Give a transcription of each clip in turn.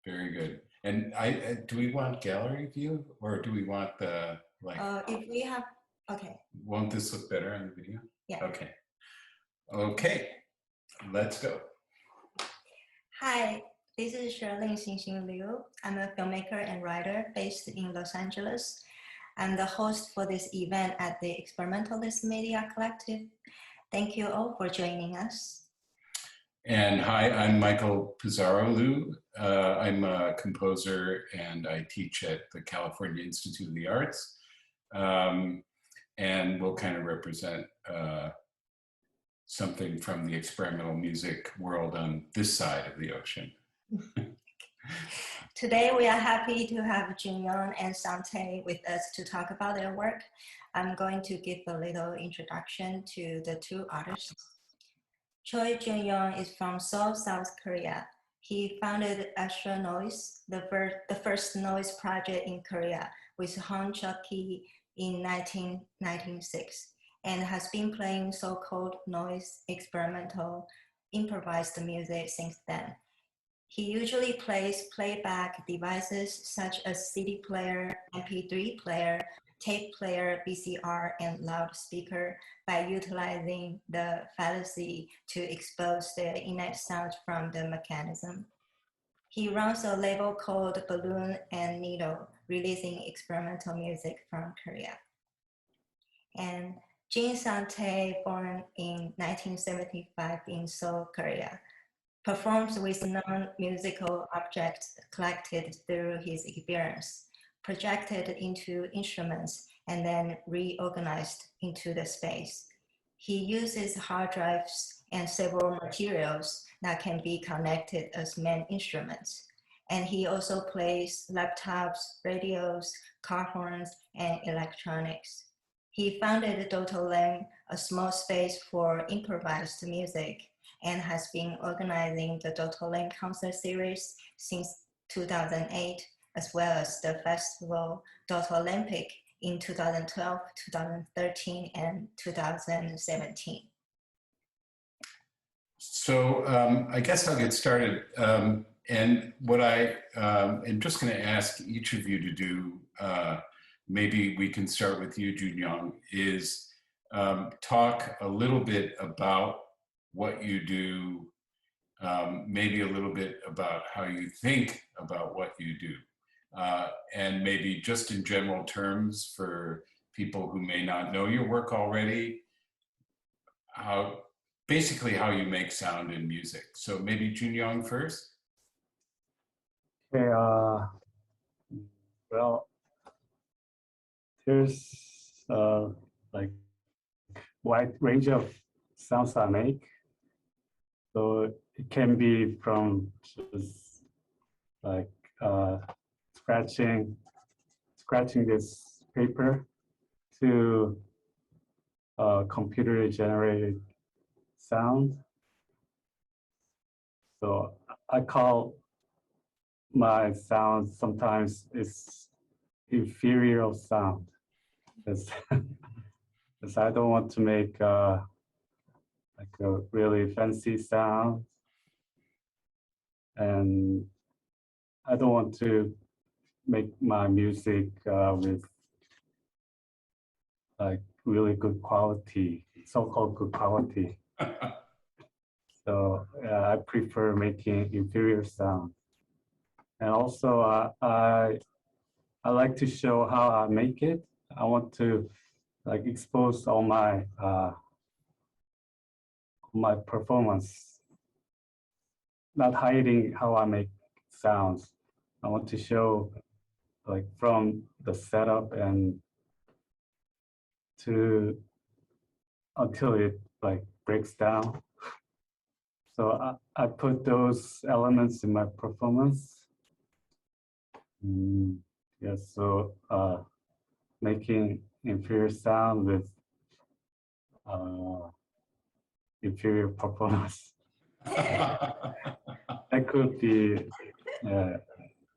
Very good. And do we want gallery view or do we want the like? If we have, okay. Won't this look better on the video? Yeah. Okay. Okay. Let's go. Hi, this is Cherlyn Hsing Hsin P-Liu. I'm a filmmaker and writer based in Los Angeles. I'm the host for this event at the Experimentalist Media Collective. Thank you all for joining us. And hi, I'm Michael Pisaro-Liu. I'm a composer and I teach at the California Institute of the Arts. And we'll kind of represent something from the experimental music world on this side of the ocean. Today, we are happy to have Joonyong and Sangtae with us to talk about their work. I'm going to give a little introduction to the two artists. Choi Joonyong is from Seoul, South Korea. He founded Astro Noise, the first noise project in Korea, with Hong Chuk-ki in 1996, and has been playing so-called noise, experimental, improvised music since then. He usually plays playback devices such as CD player, MP3 player, tape player, VCR, and loudspeaker by utilizing the fallacy to expose the innate sound from the mechanism. He runs a label called Balloon and Needle, releasing experimental music from Korea. And JIN Sangtae, born in 1975 in Seoul, Korea, performs with non-musical objects collected through his experience, projected into instruments, and then reorganized into the space. He uses hard drives and several materials that can be connected as main instruments. And he also plays laptops, radios, car horns, and electronics. He founded Dotolem, a small space for improvised music, and has been organizing the Dotolem concert series since 2008, as well as the festival Dotolympic in 2012, 2013, and 2017. So I guess I'll get started. And what I am just going to ask each of you to do, maybe we can start with you, Joonyong, is talk a little bit about what you do, maybe a little bit about how you think about what you do, and maybe just in general terms for people who may not know your work already, basically how you make sound in music. So maybe Joonyong first. Okay, well, there's like wide range of sounds I make. So it can be from just like scratching this paper to computer generated sound. So I call my sound sometimes is inferior sound, because I don't want to make like a really fancy sound, and I don't want to make my music with like really good quality, so-called good quality. So I prefer making inferior sound. And also I like to show how I make it. I want to like expose all my performance, not hiding how I make sounds. I want to show like from the setup and to until it like breaks down. So I put those elements in my performance. Yes, so making inferior sound with inferior performance. That could be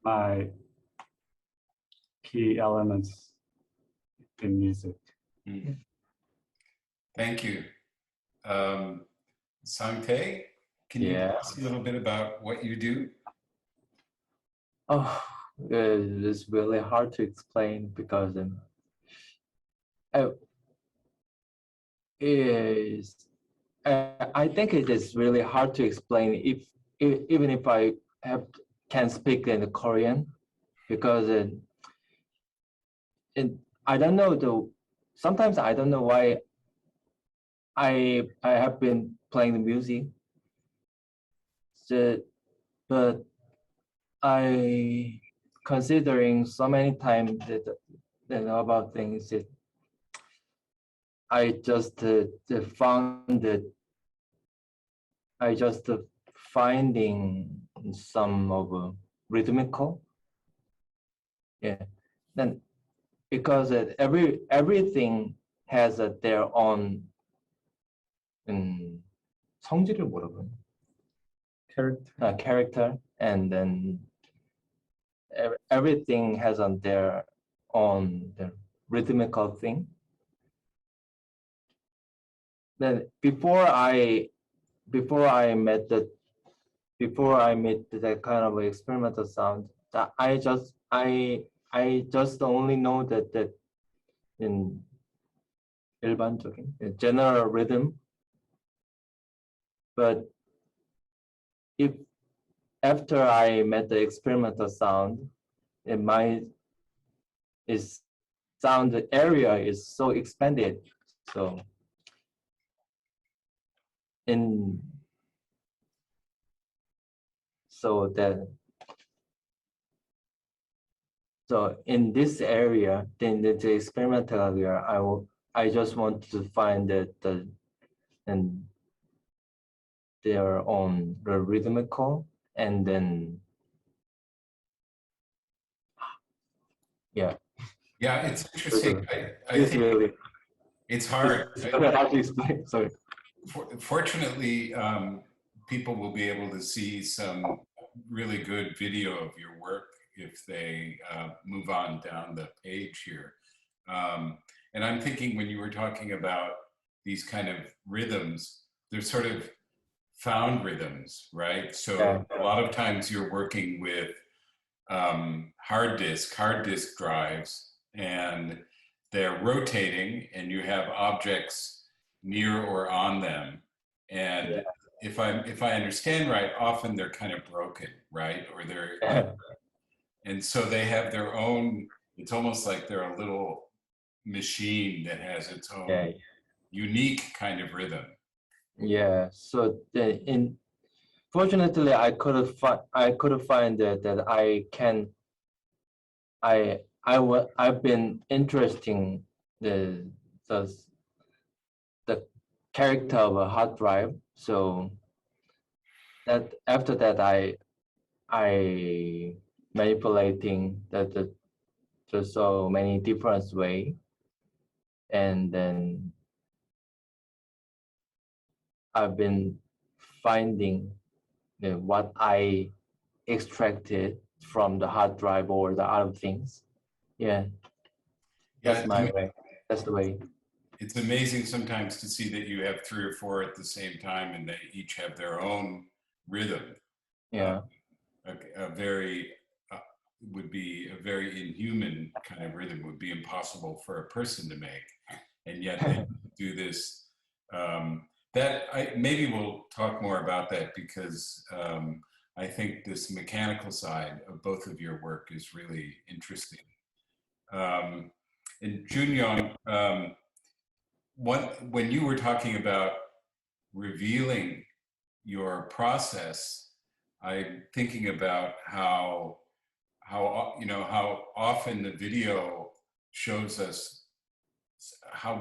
my key elements in music. Thank you. Sangtae? Can you tell Yeah. us a little bit about what you do? Oh, it's really hard to explain because I, is I think it is really hard to explain even if I can speak in Korean because I don't know sometimes I don't know why I have been playing the music, so, but I considering so many times that about things that I just found that I just finding some of rhythmical, yeah. Then because everything has their own 성질을 뭐라고 그러냐? Character, and then everything has on their own the rhythmical thing. Then before I met that kind of experimental sound, that I just only know that in 일반적인 general rhythm, but if after I met the experimental sound, its sound area is so expanded, so in so that so in this area, then the experimental area, I just want to find that and their own rhythmical, and then yeah. Yeah, it's interesting. I It's think really it's hard. it's really hard to explain. Sorry. Fortunately, people will be able to see some really good video of your work if they move on down the page here. And I'm thinking when you were talking about these kind of rhythms, they're sort of found rhythms, right? So Yeah. a lot of times you're working with hard disk drives, and they're rotating, and you have objects near or on them. And Yeah. if I understand right, often they're kind of broken, right? Or they're and so they have their own. It's almost like they're a little machine that has its own Yeah. unique kind of rhythm. Yeah. So fortunately, I couldn't find that I can. I've been interesting the the character of a hard drive. So that after that I manipulating the so many different way, and then I've been finding what I extracted from the hard drive or the other things. Yeah, that's my way. That's the way. It's amazing sometimes to see that you have 3 or 4 at the same time, and they each have their own rhythm. Yeah. A very would be a very inhuman kind of rhythm, would be impossible for a person to make, and yet they do this. Maybe we'll talk more about that, because I think this mechanical side of both of your work is really interesting. And Joonyong, when you were talking about revealing your process, I'm thinking about how often the video shows us how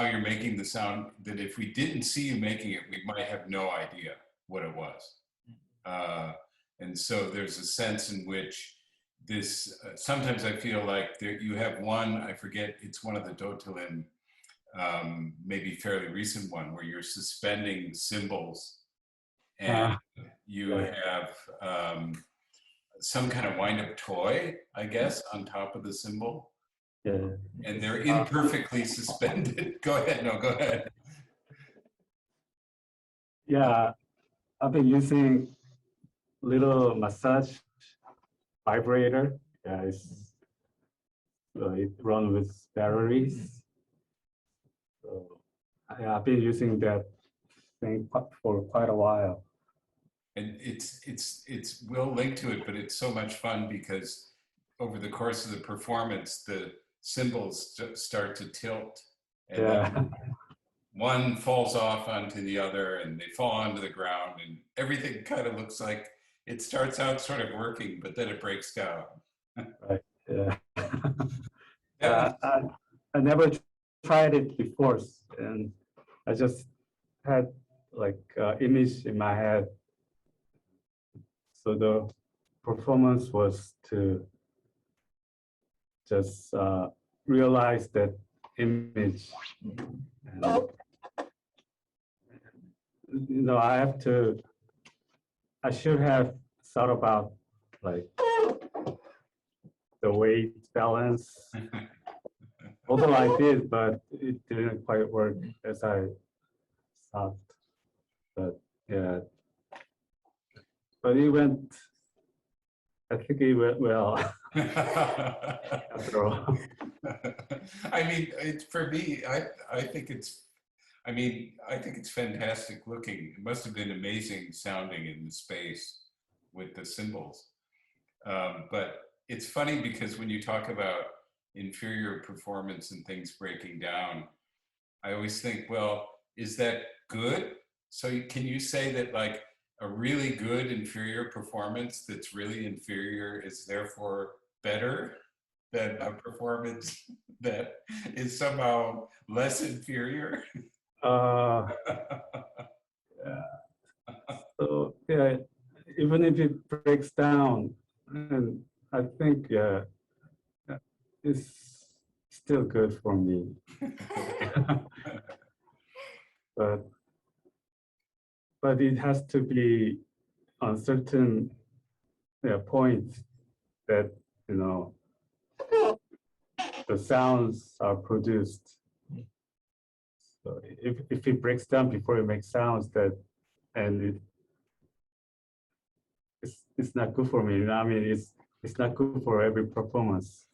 you're making the sound, that if we didn't see you making it, we might have no idea what it was. And so there's a sense in which this, sometimes I feel like you have one, I forget, it's one of the Dotelin, maybe fairly recent one, where you're suspending cymbals, and you have some kind of wind-up toy, I guess, on top of the cymbal. Yeah. And they're imperfectly suspended. Go ahead. No, go ahead. Yeah, I've been using little massage vibrator. Yeah, it runs with batteries. So I've been using that thing for quite a while. And we'll link to it, but it's so much fun because over the course of the performance, the cymbals start to tilt, and Yeah, then one falls off onto the other, and they fall onto the ground, and everything kind of looks like it starts out sort of working, but then it breaks down. right. Yeah. That I never tried it before, and I just had like image in my head. So the performance was to just realize that image. And, I should have thought about like the weight balance. Although I did, but it didn't quite work as I thought. But yeah, but I think it went well after all. I mean, for me, I think I think it's fantastic looking. It must have been amazing sounding in the space with the cymbals. But it's funny because when you talk about inferior performance and things breaking down, I always think, well, is that good? So can you say that like a really good inferior performance that's really inferior is therefore better than a performance that is somehow less inferior? Uh, yeah. So yeah, even if it breaks down, and I think it's still good for me. but it has to be on certain points that the sounds are produced. So if it breaks down before it makes sounds, and it's not good for me. I mean, it's not good for every performance.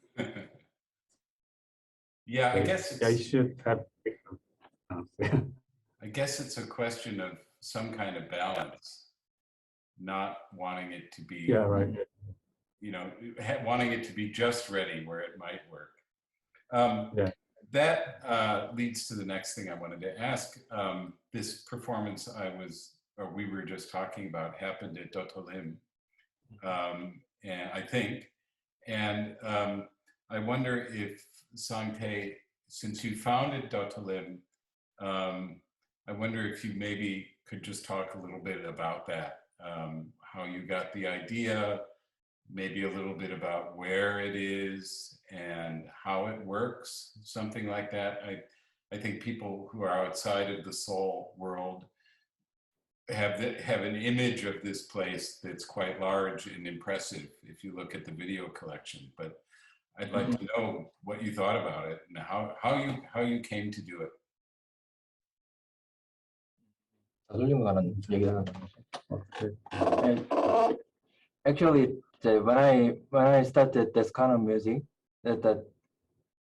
Yeah, I guess I should have. I guess it's a question of some kind of balance, not wanting it to be, Yeah, right. wanting it to be just ready where it might work. Yeah. That leads to the next thing I wanted to ask. This performance we were just talking about happened at Dotolim, and I think, and I wonder if Sangtae, since you founded Dotolim, I wonder if you maybe could just talk a little bit about that, how you got the idea, maybe a little bit about where it is and how it works, something like that. I think people who are outside of the Seoul world have an image of this place that's quite large and impressive if you look at the video collection. But I'd like to know what you thought about it and how you came to do it. And actually, when I started this kind of music, that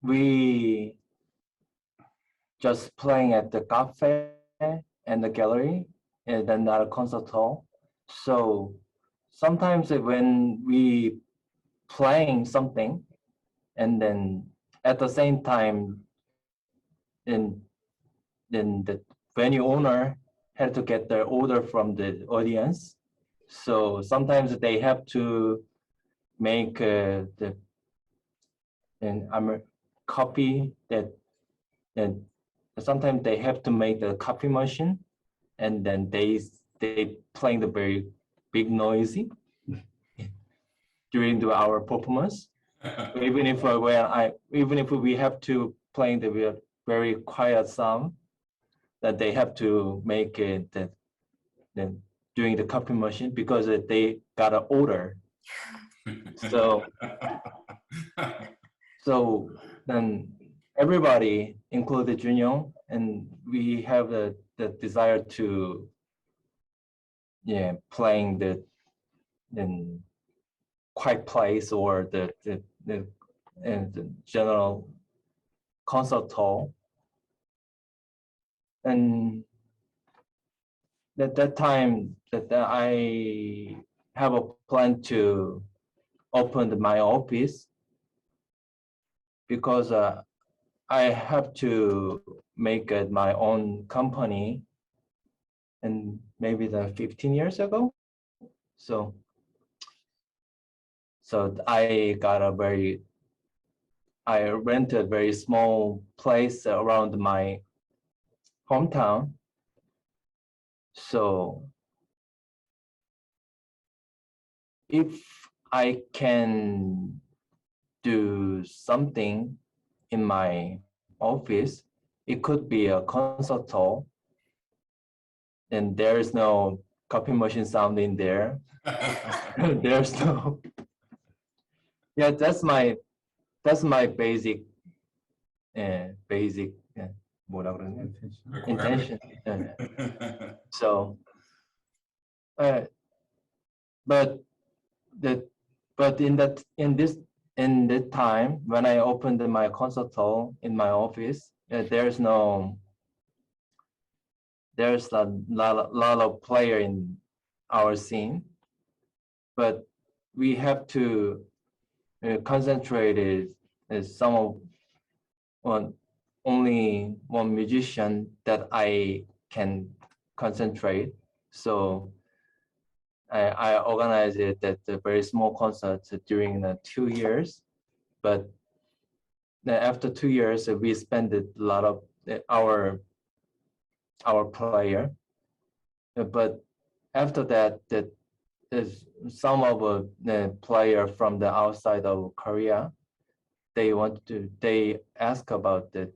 we just playing at the cafe and the gallery, and then not a concert hall. So sometimes when we playing something, and then at the same time, then the venue owner had to get the order from the audience. So sometimes they have to make copy that, and sometimes they have to make the copy machine, and then they playing the very big noisy during our performance. Even if we have to play the very quiet sound, that they have to make it then during the copy machine because they got an order. So then everybody, including Joonyong, and we have the desire to yeah, playing the in quiet place or the general concert hall. And at that time that I have a plan to open my office because I have to make it my own company and maybe 15 years ago. So I rented a very small place around my hometown. So if I can do something in my office, it could be a concert hall, and there is no copy machine sound in there. There's no, yeah, that's my basic 뭐라 그러냐? Intention. So, but in that time when I opened my concert hall in my office, there's a lot of player in our scene, but we have to concentrate only one musician that I can concentrate. So I organized it at a very small concert during 2 years, but after 2 years we spent a lot of our player, but after that some of the player from the outside of Korea, they ask about the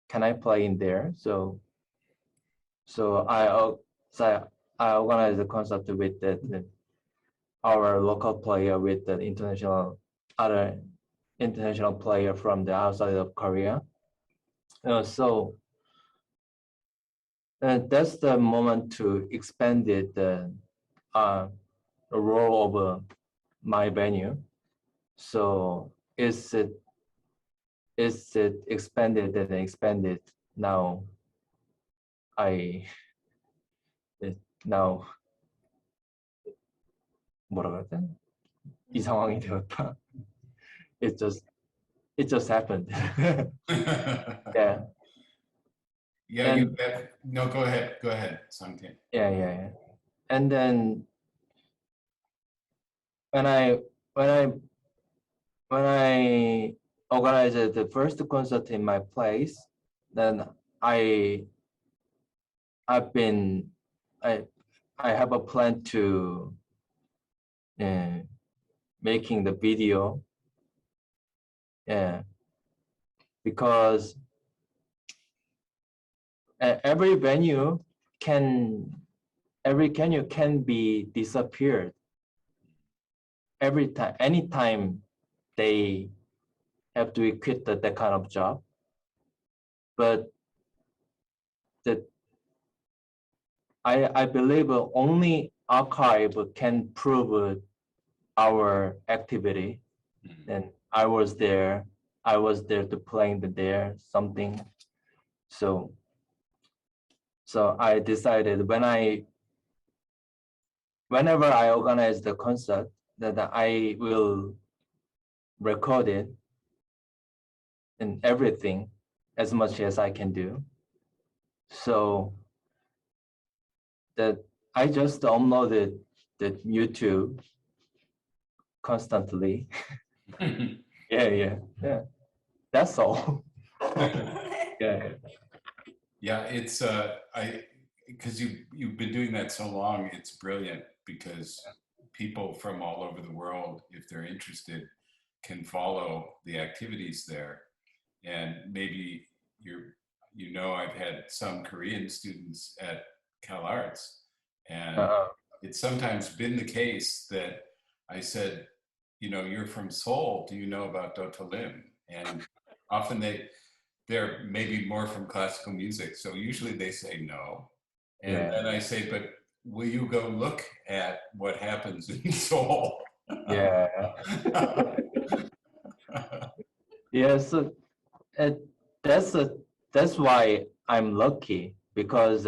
can I play in there? So I organized the concert with our local player with the other international player from the outside of Korea. So that's the moment to expand the role of my venue. So it's expanded and expanded. Now 뭐라 그랬대? 이 상황이 되었다. It just happened. Yeah. Yeah, And, no, go ahead, Sangtae. Yeah. And then when I organized the first concert in my place, then I have a plan to making the video. Yeah, because every venue can be disappeared every time, anytime they have to quit that kind of job. But I believe only archive can prove our activity. And I was there to playing there something. So I decided whenever I organize the concert that I will record it and everything as much as I can do. So that I just downloaded the YouTube constantly. Yeah. That's all. Yeah. Yeah, it's because you've been doing that so long, it's brilliant because people from all over the world, if they're interested, can follow the activities there. And maybe I've had some Korean students at Cal Arts, and it's sometimes been the case that I said, you're from Seoul, do you know about Dr. Lim? And often they're maybe more from classical music, so usually they say no. And then I say, but will you go look at what happens in Seoul? Yeah. Yeah, so that's that's why I'm lucky, because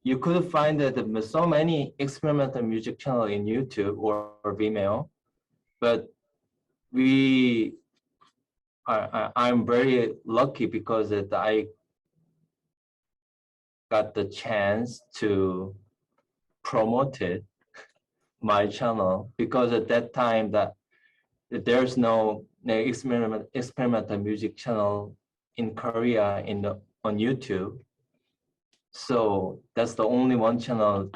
you could find that so many experimental music channel in YouTube or Vimeo, but I'm very lucky because that I got the chance to promote it, my channel, because at that time that there's no experimental music channel in Korea on YouTube. So that's the only one channel,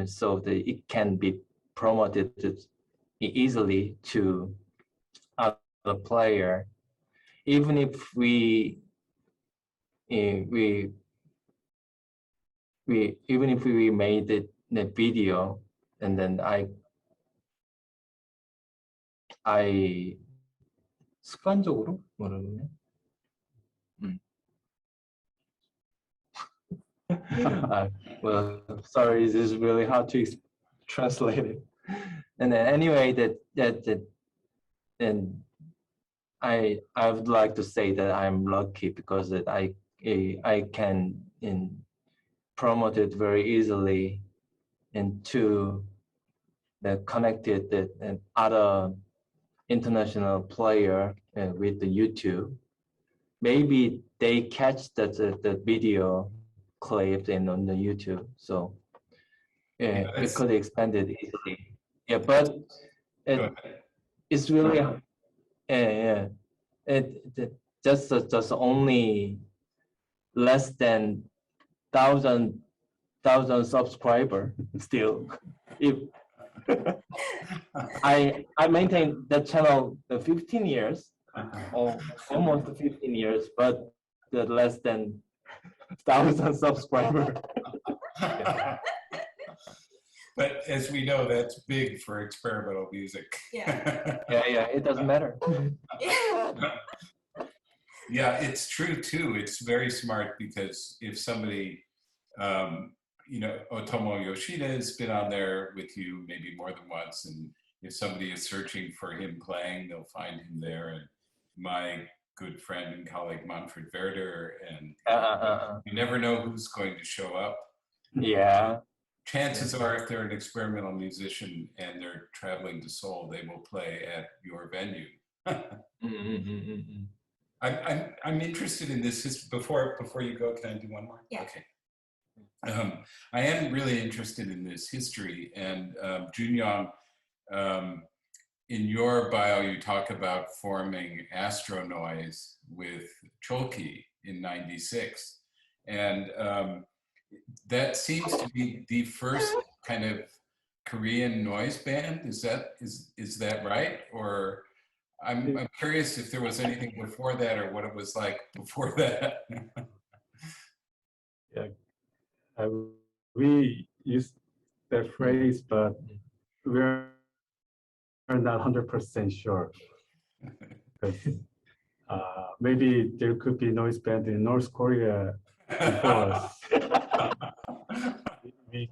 so that it can be promoted easily to other player. Even if even if we made the video, and then I 습관적으로 모르겠네. Well, sorry, this is really hard to translate it. And then anyway, and I would like to say that I'm lucky because that I can promote it very easily into the connected and other international player with the YouTube. Maybe they catch the video clip on the YouTube, so we could expand it easily. Yeah, but it's really yeah, just only less than thousand subscriber still. If I maintain that channel 15 years, or almost 15 years, but less than 1,000 subscriber. But as we know, that's big for experimental music. Yeah. Yeah, it doesn't matter. Yeah, it's true too. It's very smart because if somebody, you know, Otomo Yoshida has been on there with you maybe more than once, and if somebody is searching for him playing, they'll find him there. And my good friend and colleague Manfred Werder, and you never know who's going to show up. Yeah. Chances are, if they're an experimental musician and they're traveling to Seoul, they will play at your venue. I'm interested in this. Before you go, can I do one more? Yeah. Okay. I am really interested in this history, and Joonyong, in your bio, you talk about forming Astronoise with CHOI in '96, and that seems to be the first kind of Korean noise band. Is that right? Or I'm curious if there was anything before that, or what it was like before that. Yeah, we use that phrase, but we're not 100% sure. Because maybe there could be noise band in North Korea before us. We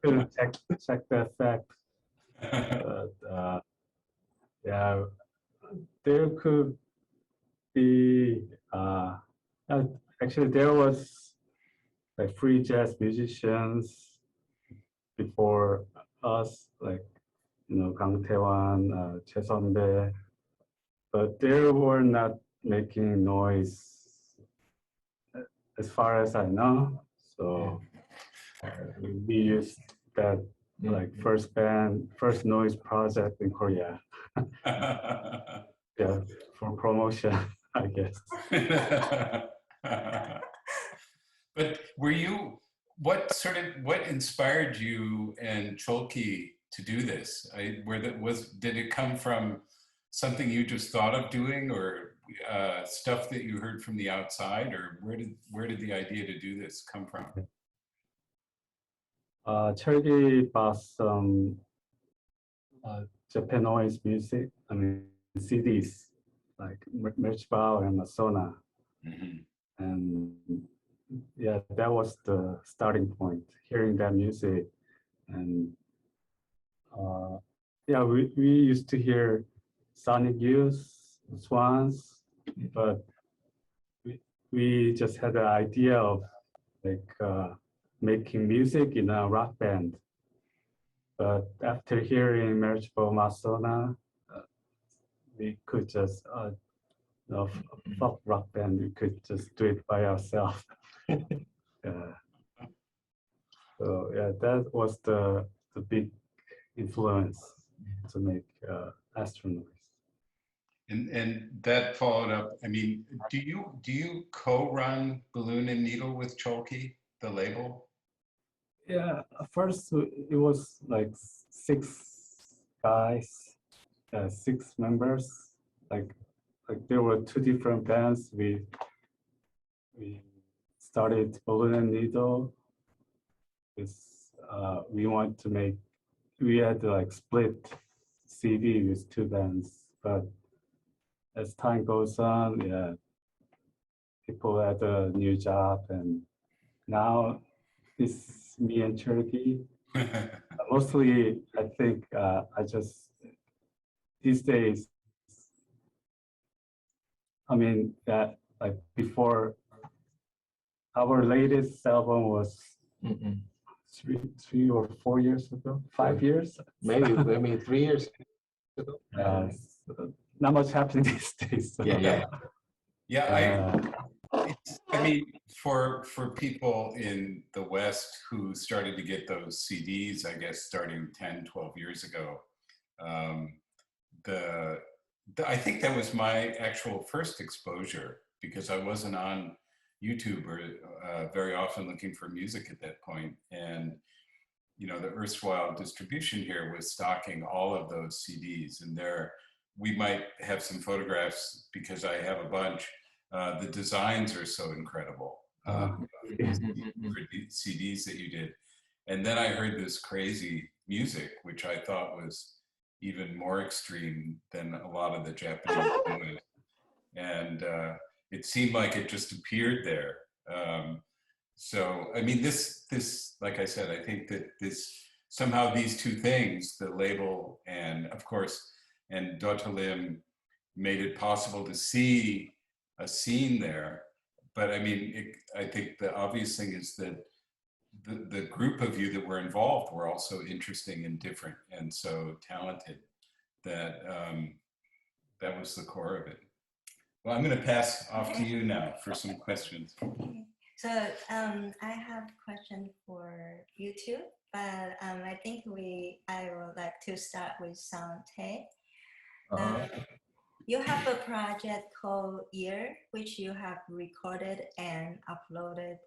couldn't check that fact. But, yeah, there could be. Actually, there was like free jazz musicians before us, like Kang Tae-wan, Choi Sun-bae, but they were not making noise, as far as I know. So we used that like first noise project in Korea. Yeah, for promotion, I guess. But what inspired you and CHOI to do this? Did it come from something you just thought of doing, or stuff that you heard from the outside, or where did the idea to do this come from? Cherlyn bought some Japanese music, I mean CDs, like Merchbao and Masona. And yeah, that was the starting point, hearing that music. And yeah, we used to hear sonic youth, swans, but we just had the idea of like making music in a rock band. But after hearing Marriage for Masona, we could just no, fuck rock band. We could just do it by ourselves. So yeah, that was the big influence to make Astronauts. And that followed up. I mean, do you co-run Balloon and Needle with Cholky, the label? Yeah, at first it was like 6 guys, 6 members. Like there were 2 different bands. We started Balloon and Needle. We want to make. We had to like split CD with 2 bands, but as time goes on, yeah, people had a new job, and now it's me and Cherokee. Mostly, I think I just these days. I mean, that like before, our latest album was 3 or 4 years ago, 5 years, maybe 3 years. uh, not much happening these days. So. Yeah. I mean, for people in the West who started to get those CDs, I guess, starting 10, 12 years ago, I think that was my actual first exposure, because I wasn't on YouTube or very often looking for music at that point. And, you know, the erstwhile distribution here was stocking all of those CDs. And we might have some photographs, because I have a bunch. The designs are so incredible for the CDs that you did. And then I heard this crazy music, which I thought was even more extreme than a lot of the Japanese doing. And it seemed like it just appeared there. So, I mean, this, like I said, I think that somehow these 2 things, the label and, of course, and Dota Lim, made it possible to see a scene there. But I mean, I think the obvious thing is that the group of you that were involved were also interesting and different and so talented that that was the core of it. Well, I'm going to pass off to you now for some questions. So I have a question for you two, but I think I would like to start with Sangtae. You have a project called Ear, which you have recorded and uploaded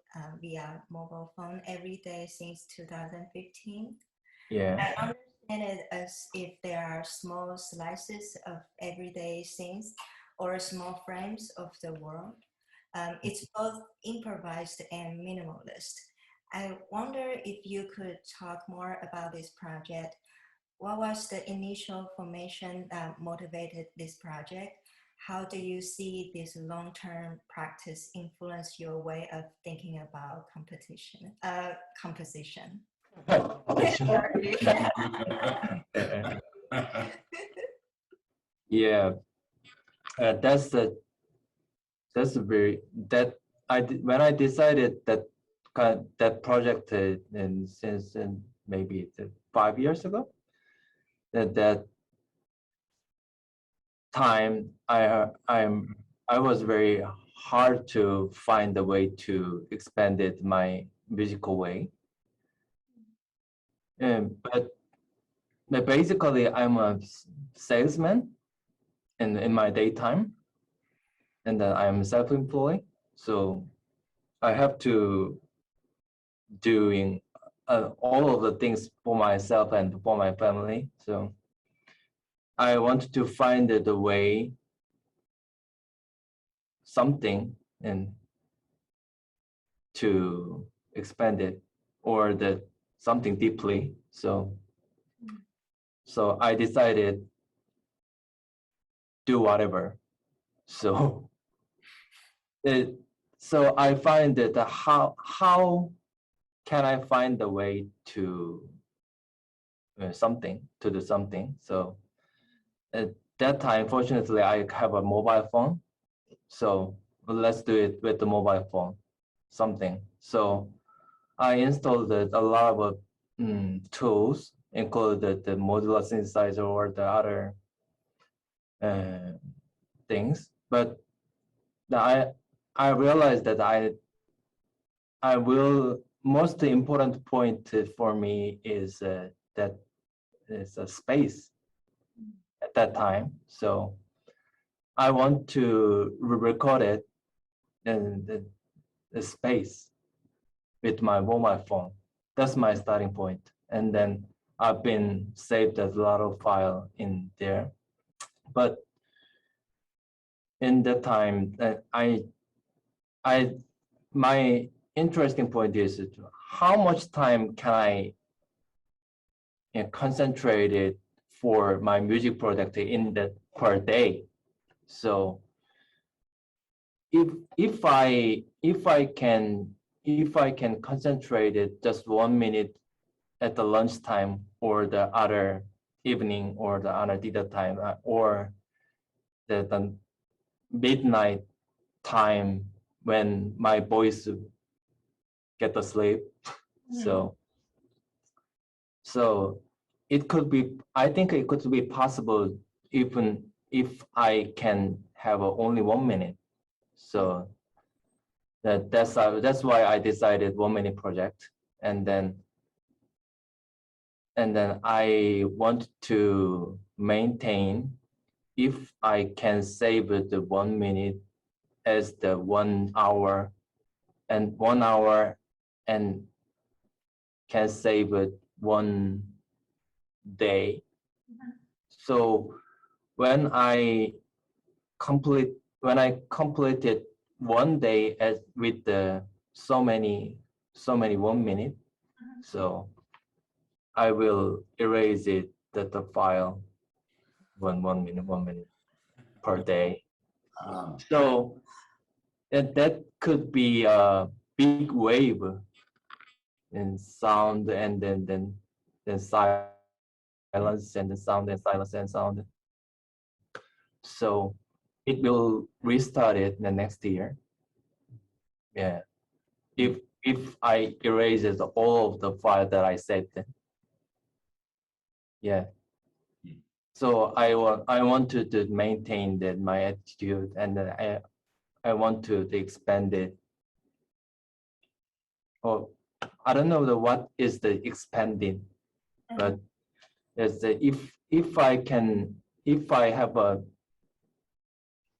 via mobile phone every day since 2015. Yeah. I understand it as if there are small slices of everyday scenes or small frames of the world. It's both improvised and minimalist. I wonder if you could talk more about this project. What was the initial formation that motivated this project? How do you see this long-term practice influence your way of thinking about composition? Yeah, that's a very when I decided that that project and since maybe 5 years ago, that time I was very hard to find a way to expand it my musical way. But basically I'm a salesman in my daytime, and then I'm self-employed, so I have to doing all of the things for myself and for my family. So I wanted to find the way something and to expand it or something deeply. So I decided do whatever. So So I find that how can I find a way to to do something. So at that time, fortunately, I have a mobile phone. So let's do it with the mobile phone, something. So I installed a lot of tools, including the modular synthesizer or the other things. But I realized that I will most important point for me is that it's a space at that time. So I want to record it in the space with my mobile phone. That's my starting point. And then I've been saved a lot of file in there. But in that time, my interesting point is how much time can I concentrate it for my music project in that per day. So if I can concentrate it just 1 minute at the lunchtime or the other evening or the other dinner time or the midnight time when my boys get to sleep. So it could be, I think it could be possible even if I can have only 1 minute. So that's why I decided 1 minute project. And then I want to maintain if I can save the 1 minute as the 1 hour and 1 hour and can save it 1 day. So when I completed 1 day with the so many 1 minute, so I will erase it the file 1 minute per day. So that could be a big wave in sound and then silence and then sound and silence and sound. So it will restart it the next year. Yeah. If I erase all of the file that I saved. Yeah. So I want to maintain that my attitude, and I want to expand it. Oh, I don't know what is the expanding, but there's the if I can, if I have a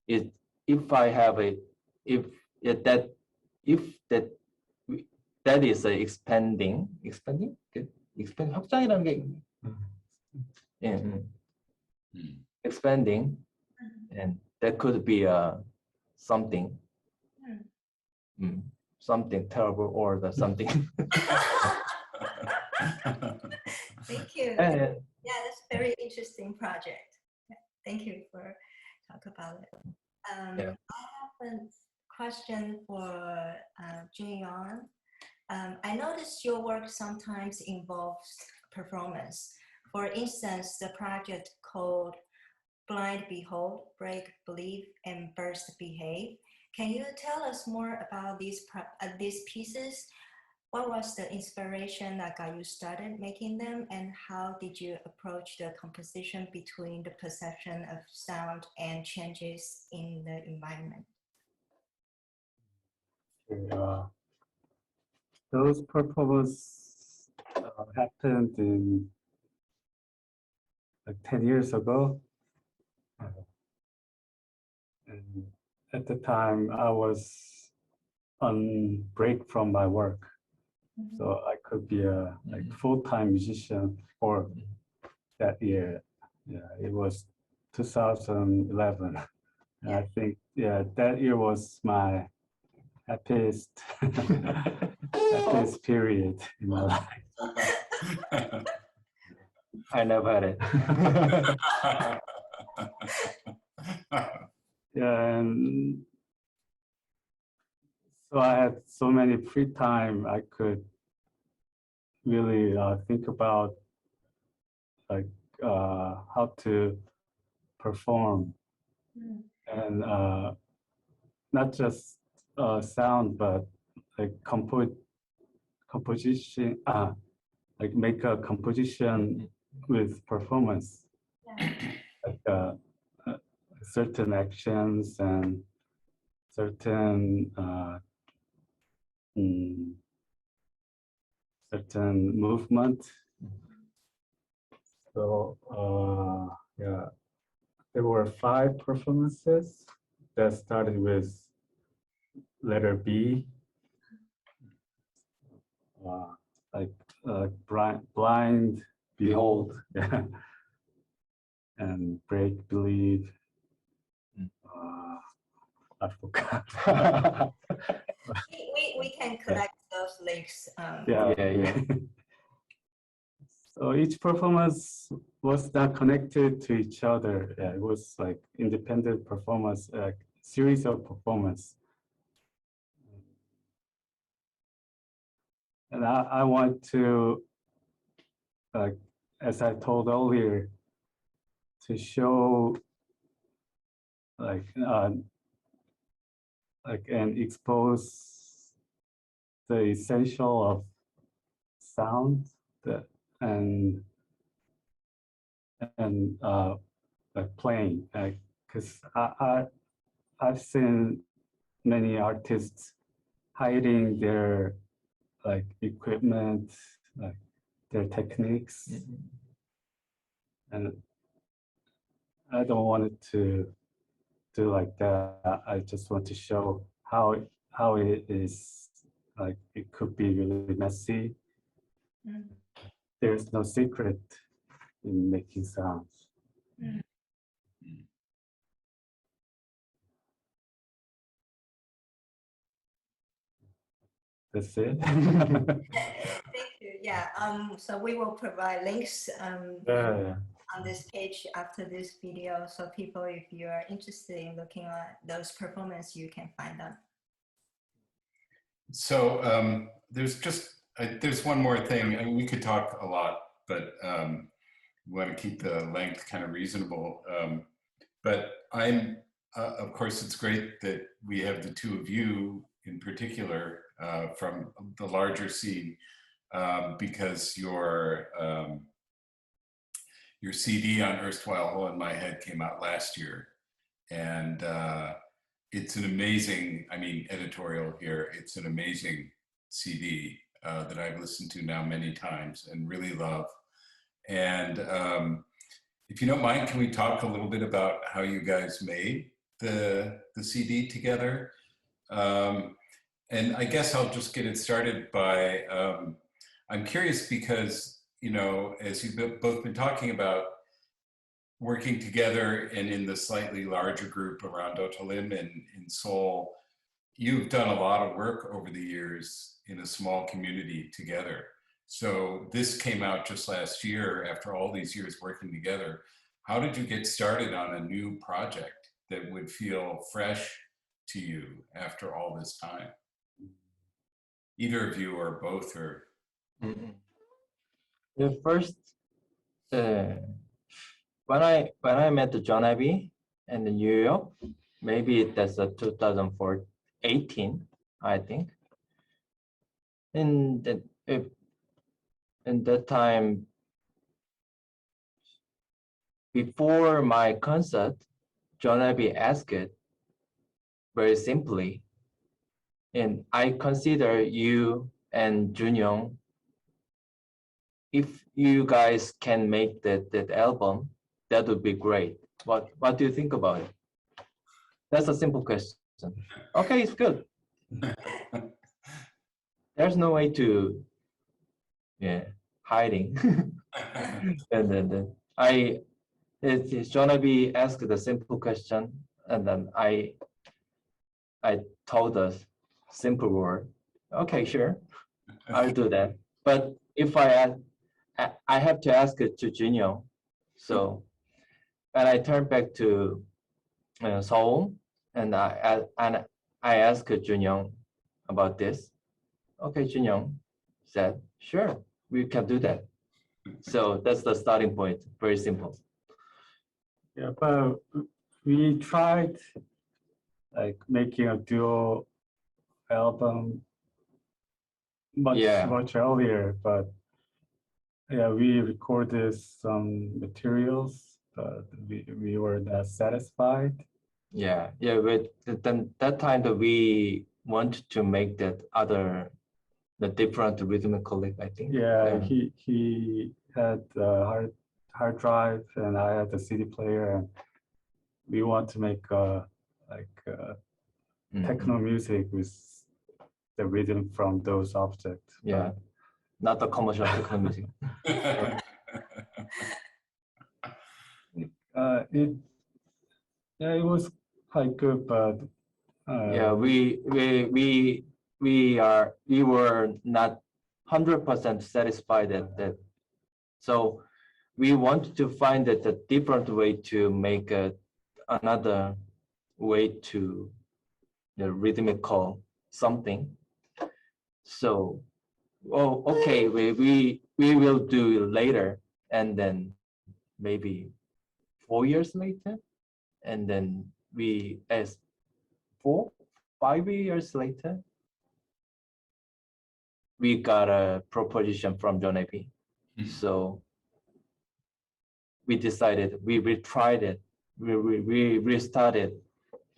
it if I have a if that that is a expanding 확장이라는 게 expanding, and that could be something something terrible or something. Thank you. And, yeah, that's a very interesting project. Thank you for talking about it. Yeah. I have a question for Joonyong. I noticed your work sometimes involves performance. For instance, the project called Blind Behold, Break Believe, and Burst Behave. Can you tell us more about these pieces? What was the inspiration that got you started making them, and how did you approach the composition between the perception of sound and changes in the environment? Those performances happened in like 10 years ago. And at the time, I was on break from my work. So I could be a full-time musician for that year. Yeah, it was 2011. And I think, that year was my happiest, happiest period in my life. I never had it. Yeah, and So I had so many free time. I could really think about like how to perform and not just sound, but like composition, like make a composition with performance, like certain actions and certain certain movement. So yeah, there were 5 performances that started with letter B, like blind, behold, yeah, and break, believe. I forgot. We can collect those links. Yeah. So each performance was not connected to each other. Yeah, it was like independent performance, series of performance. And I want to, as I told earlier, to show like and expose the essential of sound that and like playing, because I've seen many artists hiding their like equipment, like their techniques, and I don't want it to do like that. I just want to show how it is, like it could be really messy. There's no secret in making sounds. That's it. Thank you. Yeah. So we will provide links on this page after this video, so people, if you are interested in looking at those performances, you can find them. So there's one more thing. I mean, we could talk a lot, but we want to keep the length kind of reasonable. But of course, it's great that we have the two of you in particular from the larger scene, because your CD on Erstwhile Hole in My Head came out last year, and it's an amazing, I mean, editorial here, it's an amazing CD that I've listened to now many times and really love. And if you don't mind, can we talk a little bit about how you guys made the CD together? And I guess I'll just get it started by, I'm curious because, you know, as you've both been talking about working together and in the slightly larger group around Otalim and in Seoul, you've done a lot of work over the years in a small community together. So this came out just last year after all these years working together. How did you get started on a new project that would feel fresh to you after all this time? Either of you or both or? The first, when I met John Abbey in New York, maybe that's 2018, I think. In that time, before my concert, John Abbey asked it very simply, and I consider you and Joonyong, if you guys can make that album, that would be great. What do you think about it? That's a simple question. Okay, it's good. There's no way to, hiding. And then it's gonna be asked the simple question, and then I told a simple word. Okay, sure, I'll do that. But if I have to ask it to Joonyong. So, and I turned back to Seoul, and I asked Joonyong, about this. Okay, Joonyong said, sure, we can do that. So that's the starting point, very simple. Yeah, but we tried like making a duo album much earlier, but yeah, we recorded some materials, but we were not satisfied. Yeah, but then that time that we wanted to make that the different rhythmical lick, I think. Yeah, he had a hard drive and I had the CD player, and we want to make techno music with the rhythm from those objects. Yeah, not the commercial techno music. It was quite good, but yeah, we were not 100% satisfied at that. So we wanted to find a different way to make another way to the rhythmical something. So, oh, okay, we will do later, and then maybe 4 years later, and then as 5 years later, we got a proposition from John AP. So we decided, we retried it, we restarted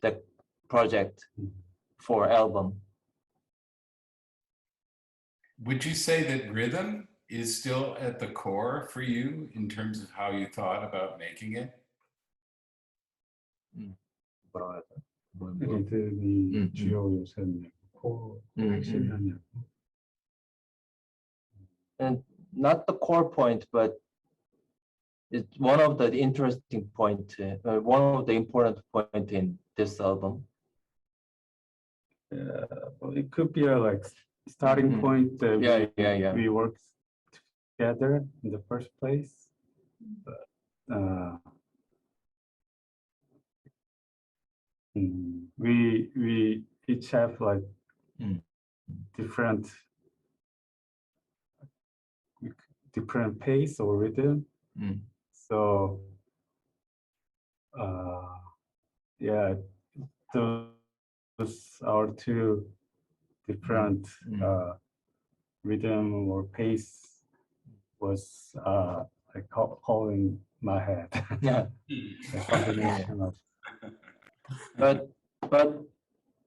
the project for album. Would you say that rhythm is still at the core for you in terms of how you thought about making it? 리듬이 주요 요소냐고, 코 핵심이냐고. And not the core point, but it's one of the interesting point, one of the important point in this album. Well, it could be a like starting point that we worked together in the first place. But, we each have like different pace or rhythm. So yeah, those are two different rhythm or pace was like calling my head. Yeah. A combination of. But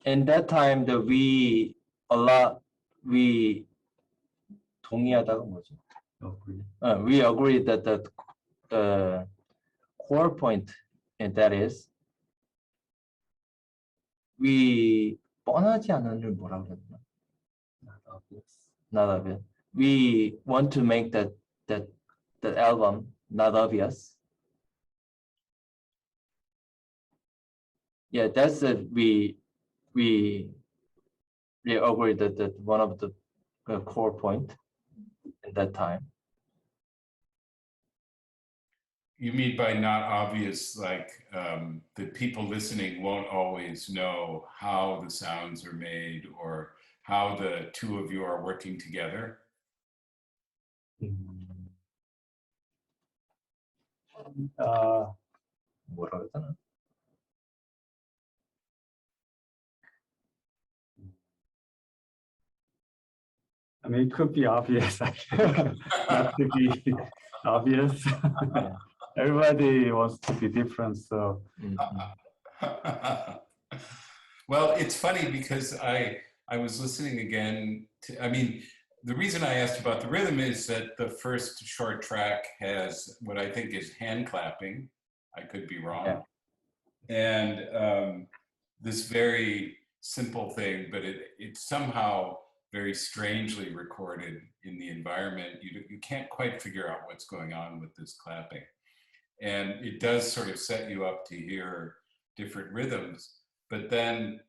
in that time that we 동의하다가 뭐지? We agree that the core point, and that is we 뻔하지 않은을 뭐라 그랬나? Not obvious. We want to make that album not obvious. Yeah, that's it. We agree that one of the core point at that time. You mean by not obvious, like the people listening won't always know how the sounds are made or how the two of you are working together? 뭐라 그러잖아. I mean, it could be obvious, not to be obvious. Everybody wants to be different, so. Well, it's funny because I was listening again to, I mean, the reason I asked about the rhythm is that the first short track has what I think is hand clapping. I could be wrong. Yeah. And this very simple thing, but it's somehow very strangely recorded in the environment. You can't quite figure out what's going on with this clapping. And it does sort of set you up to hear different rhythms, but then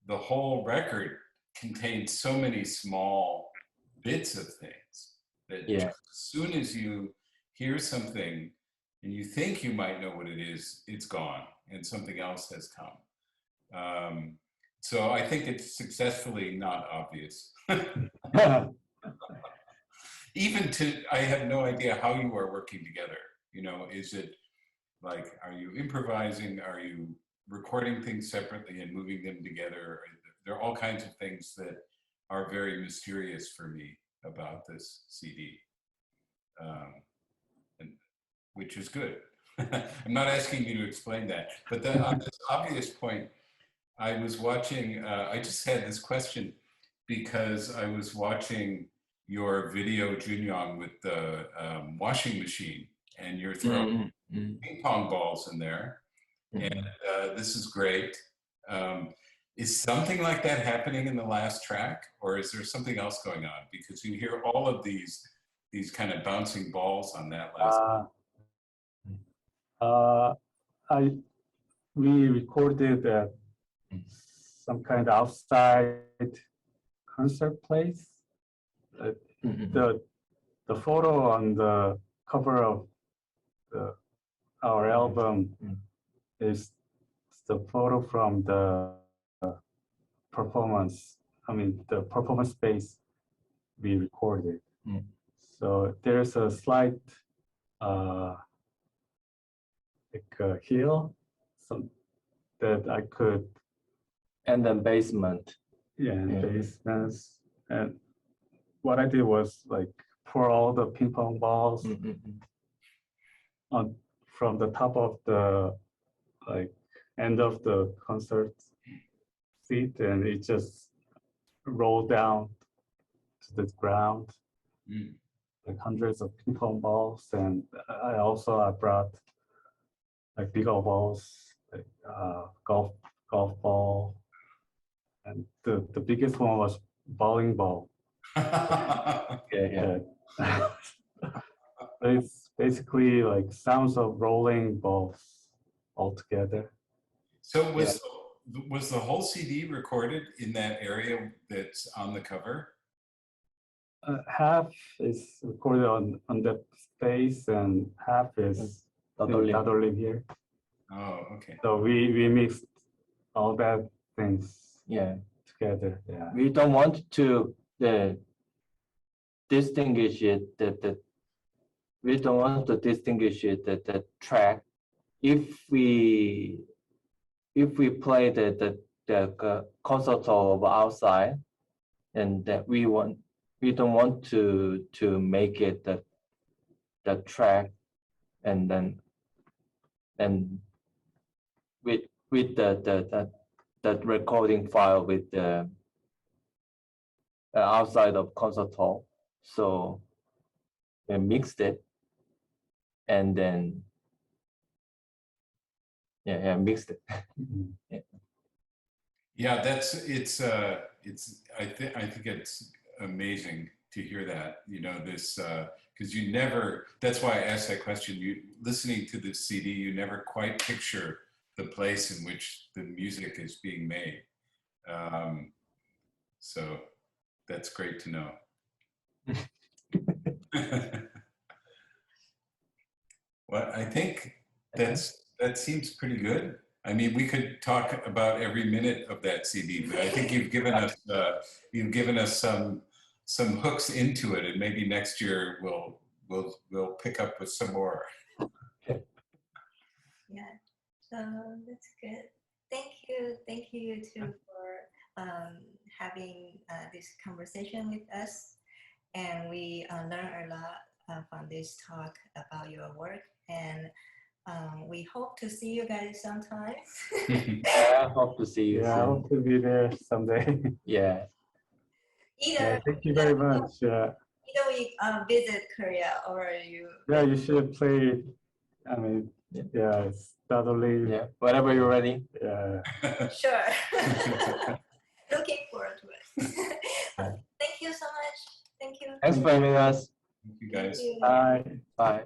the whole record contains so many small bits of things that just as soon as you hear something and you think you might know what it is, it's gone and something else has come. So I think it's successfully not obvious. Even I have no idea how you are working together. You know, is it like, are you improvising? Are you recording things separately and moving them together? There are all kinds of things that are very mysterious for me about this CD, and which is good. I'm not asking you to explain that, but then on this obvious point, I was watching, I just had this question because I was watching your video, Joonyong, with the washing machine, and you're throwing ping pong balls in there, and this is great. Is something like that happening in the last track, or is there something else going on? Because you hear all of these kind of bouncing balls on that last. We recorded some kind of outside concert place. The photo on the cover of our album is the photo from the performance. I mean, the performance space we recorded. So there's a slight like a hill, some that I could. And then basement. Basements. And what I did was like pour all the ping pong balls on from the top of the like end of the concert seat, and it just rolled down to the ground, like hundreds of ping pong balls. And I brought like bigger balls, like golf ball, and the biggest one was bowling ball. It's basically like sounds of rolling balls all together. So was the whole CD recorded in that area that's on the cover? Half is recorded on that space, and half is in here. Oh, okay. So we mixed all that things together. Yeah. We don't want to distinguish it we don't want to distinguish it the track. If we play the concerto outside, and that we don't want to make it the track, and then with the recording file with the outside of concert hall. So we mixed it, and then mixed it. Yeah, I think it's amazing to hear that, you know, this, because you never, that's why I asked that question. Listening to this CD, you never quite picture the place in which the music is being made. So that's great to know. Well, I think that seems pretty good. I mean, we could talk about every minute of that CD, but I think you've given us some hooks into it, and maybe next year we'll pick up with some more. Yeah, so that's good. Thank you too for having this conversation with us, and we learned a lot from this talk about your work, and we hope to see you guys sometime. I hope to see you soon. I hope to be there someday. Yeah. Thank you very much. Either we visit Korea, or you. Yeah, you should play. I mean, steadily. Yeah, whenever you're ready. Yeah. Sure. Looking forward to it. Thank you so much. Thank you. Thanks for having us. Thank you guys. Bye. Bye.